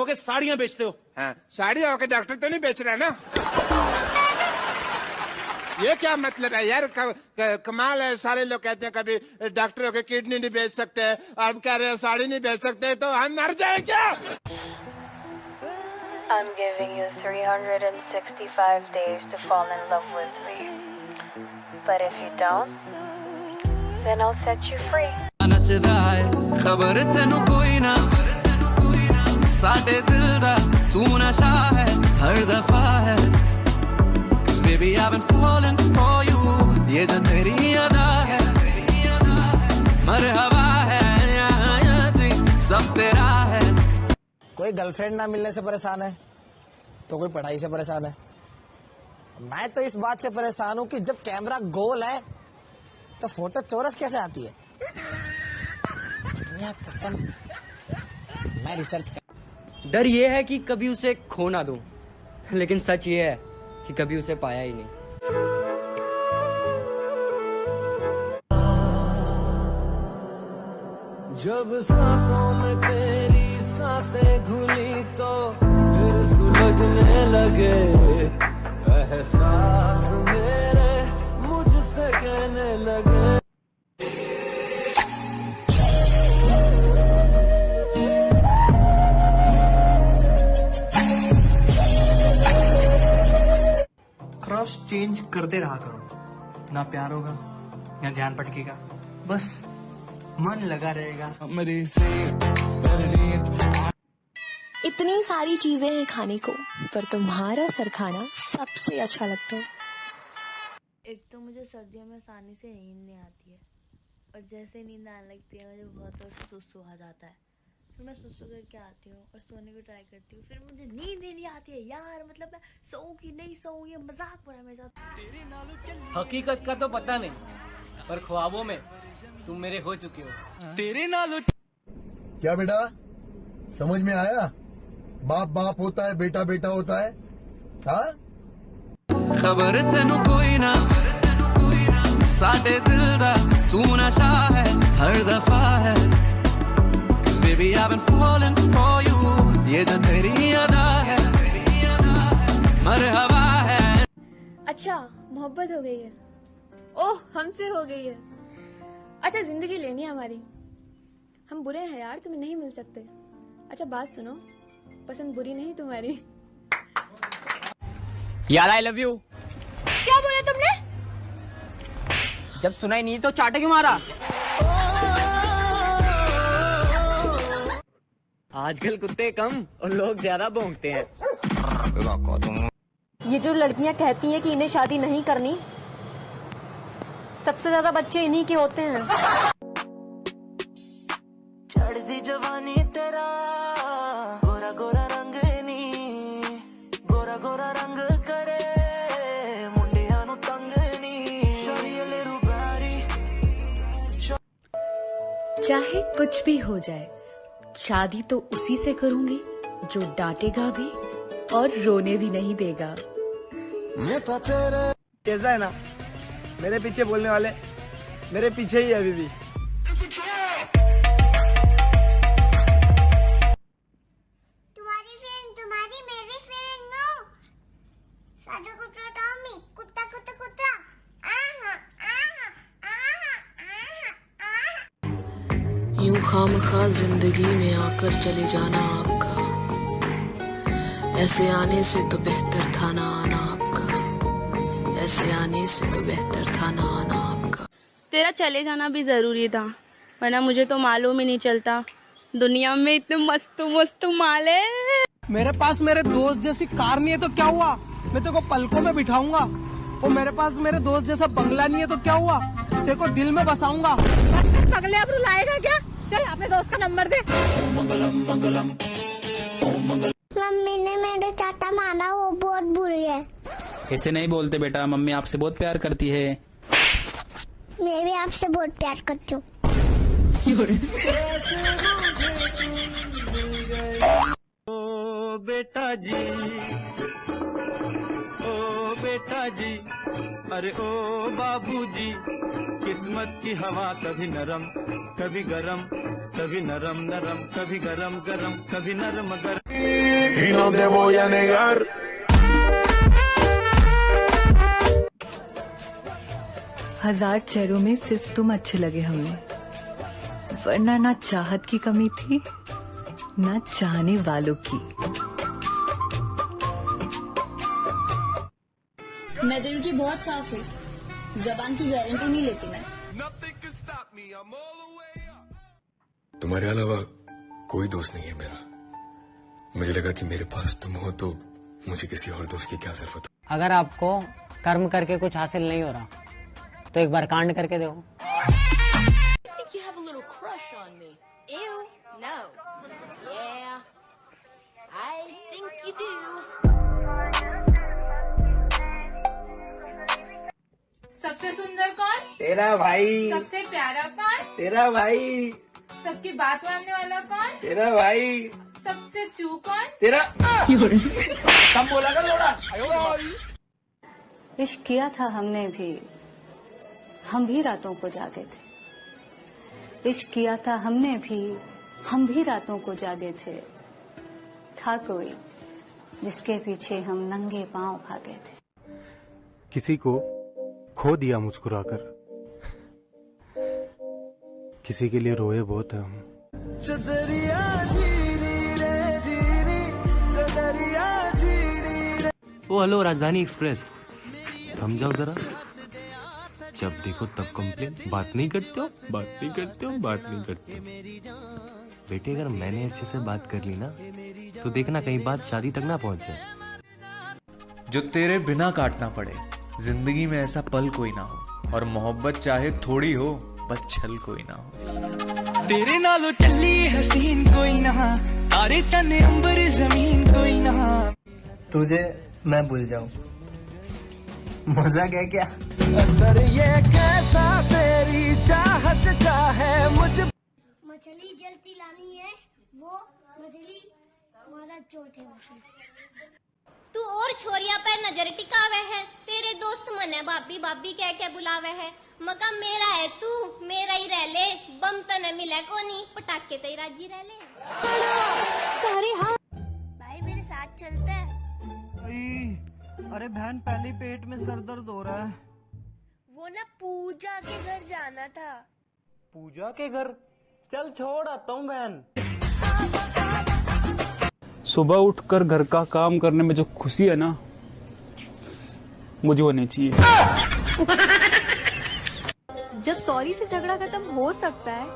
होके साड़ियां बेचते हो। हाँ, साड़ियां होके डॉक्टर तो नहीं बेच रहा ना। ये क्या मतलब है यार? कमाल है। सारे लोग कहते हैं कभी डॉक्टर होके किडनी नहीं बेच सकते, और कह रहे हैं साड़ी नहीं बेच सकते, तो हम मर जाए क्या? I'm giving you 365 days to fall in love with me. But if you don't, then I'll set you free. नचदा है खबर तेनू कोई ना, साडे दिल दा तू नशा है हर दफा है। Baby I've been falling for you, ये जो तेरी अदा है मरहबा है, सब तेरा है। कोई गर्लफ्रेंड ना मिलने से परेशान है तो कोई पढ़ाई से परेशान है। मैं तो इस बात से परेशान हूँ कि जब कैमरा गोल है तो फोटो चौरस कैसे आती है। कसम, मैं रिसर्च कर। डर ये है कि कभी उसे खो ना दूं, लेकिन सच ये है कि कभी उसे पाया ही नहीं। जब सांसों में तेरी सांसें घुली तो फिर सुलगने लगे एहसास मेरे मुझसे कहने लगे। क्रॉस चेंज करते रहा करो, ना प्यार होगा ना ध्यान भटकेगा, बस मन लगा रहेगा। इतनी सारी चीजें हैं खाने को, पर तुम्हारा सर खाना सबसे अच्छा लगता है। एक तो मुझे सर्दियों में आसानी से नींद नहीं आती है, और जैसे नींद आने लगती है मुझे बहुत सुसु आ जाता है। फिर मैं सुसु करके आती हूँ और सोने को ट्राई करती हूँ, फिर मुझे नींद ही नहीं आती है यार। मतलब मैं सोऊं कि नहीं सोऊं, ये मजाक हो रहा है मेरे साथ। हकीकत का तो पता नहीं, पर ख्वाबों में तुम मेरे हो चुके हो। तेरे नाल क्या बेटा, समझ में आया? बाप बाप होता है, बेटा बेटा होता है। हाँ, खबर तेनू कोई ना, साडे दिल दा तू नशा है हर दफा है। Baby I've been falling for you, ये जो तेरी अदा है मरहबा है। अच्छा, मोहब्बत हो गई है? ओह, हमसे हो गई है। अच्छा, जिंदगी लेनी है हमारी। हम बुरे हैं यार, तुम्हें नहीं मिल सकते। अच्छा बात सुनो, पसंद बुरी नहीं तुम्हारी। यार आई लव यू। क्या बोला तुमने? जब सुनाई नहीं तो चाटा क्यों मारा? आजकल कुत्ते कम और लोग ज्यादा भौंकते हैं। ये जो लड़कियां कहती हैं कि इन्हें शादी नहीं करनी, सबसे ज्यादा बच्चे इन्हीं के होते हैं। चढ़ दी जवानी तेरा गोरा गोरा रंग नी, गोरा गोरा रंग करे मुंडियां नु तंग नी, शरीले रुबारी। चाहे कुछ भी हो जाए, शादी तो उसी से करूंगी जो डांटेगा भी और रोने भी नहीं देगा। कैसा है ना, मेरे पीछे बोलने वाले मेरे पीछे ही है अभी भी। तुम्हारी फीलिंग तुम्हारी, मेरी फीलिंग नो। साधु कुत्ता टॉमी, कुत्ता कुत्ता कुत्ता। आहा आहा आहा आहा आहा। यूं खामखा जिंदगी में आकर चले जाना आपका, ऐसे आने से तो बेहतर था ना आना आपका, ऐसे आने से तो बेहतर था ना आना आपका। तेरा चले जाना भी जरूरी था, वरना मुझे तो मालूम ही नहीं चलता दुनिया में इतने मस्त मस्त माल है। मेरे पास मेरे दोस्त जैसी कार नहीं है तो क्या हुआ, मैं तेरे को पलकों में बिठाऊंगा। और मेरे पास मेरे दोस्त जैसा बंगला नहीं है तो क्या हुआ, तेरे को दिल में बसाऊंगा। अगले अब रुलाएगा क्या? चल अपने दोस्त का नंबर दे। मम्मी ने मेरे चाटा मारा, वो बहुत बुरी है। ऐसे नहीं बोलते बेटा, मम्मी आपसे बहुत प्यार करती है। मैं भी आपसे बहुत प्यार करती हूँ। बेटा जी, ओ बेटा जी, अरे ओ बाबूजी, किस्मत की हवा कभी नरम कभी गरम, कभी नरम नरम, कभी गरम गरम, कभी नरम गरम। Y no te voy a negar. हजार चेहरों में सिर्फ तुम अच्छे लगे हमें, वरना ना चाहत की कमी थी ना चाहने वालों की। मैं दिल की बहुत साफ हूँ, जबान की गारंटी नहीं लेती मैं। तुम्हारे अलावा कोई दोस्त नहीं है मेरा। मुझे लगा कि मेरे पास तुम हो तो मुझे किसी और दोस्त की क्या जरूरत है। अगर आपको कर्म करके कुछ हासिल नहीं हो रहा तो एक बार कांड करके देखो। You have a little crush on me. Ew, no. Yeah, I think you do. सबसे सुंदर कौन? तेरा भाई। सबसे प्यारा कौन? तेरा भाई। सबकी बात मानने वाला कौन? तेरा भाई। सबसे चू कौन? तेरा। कम बोला कर थोड़ा। इश्क किया था हमने भी, हम भी रातों को जागे थे। इश्क किया था हमने भी, हम भी रातों को जागे थे। था कोई जिसके पीछे हम नंगे पांव भागे थे। किसी को खो दिया मुस्कुराकर, किसी के लिए रोए बहुत है हम। चदरिया जीनी रे जीनी, चदरिया जीनी रे। ओ हेलो राजधानी एक्सप्रेस, थम जाओ जरा। जब देखो तब कंप्लेन, बात नहीं करते हो, बात नहीं करते हो, बात नहीं करते हो। बेटे अगर मैंने अच्छे से बात कर ली ना तो देखना कहीं बात शादी तक ना पहुंच जाए। जो तेरे बिना काटना पड़े, जिंदगी में ऐसा पल कोई ना हो, और मोहब्बत चाहे थोड़ी हो बस छल कोई ना हो। तेरे नालों चली हसीन कोई ना, तारे चने अंबर जमीन कोई ना। तुझे मैं भूल जाऊं, मजा क्या? असर ये कैसा तेरी चाहत का है मुझे। मछली जलती लानी है, वो मछली वाला चोट है। तू और छोरिया पर नजर टिकावे है, तेरे दोस्त मने भाभी भाभी कह के बुलावे है। मका मेरा है तू, मेरा ही रह ले, बम तने मिले कोनी, पटाखे ते राजी रह ले। सारे हाँ भाई मेरे साथ चलता है। अरे बहन पहले पेट में सर दर्द हो रहा है। वो ना पूजा के घर जाना था। पूजा के घर? चल छोड़ आता हूँ बहन। सुबह उठकर घर का काम करने में जो खुशी है ना, मुझे होनी चाहिए। जब सॉरी से झगड़ा खत्म हो सकता है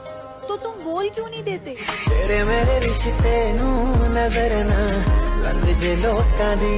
तो तुम बोल क्यों नहीं देते? तेरे मेरे रिश्ते नू नजर ना लग जे लोकां दी।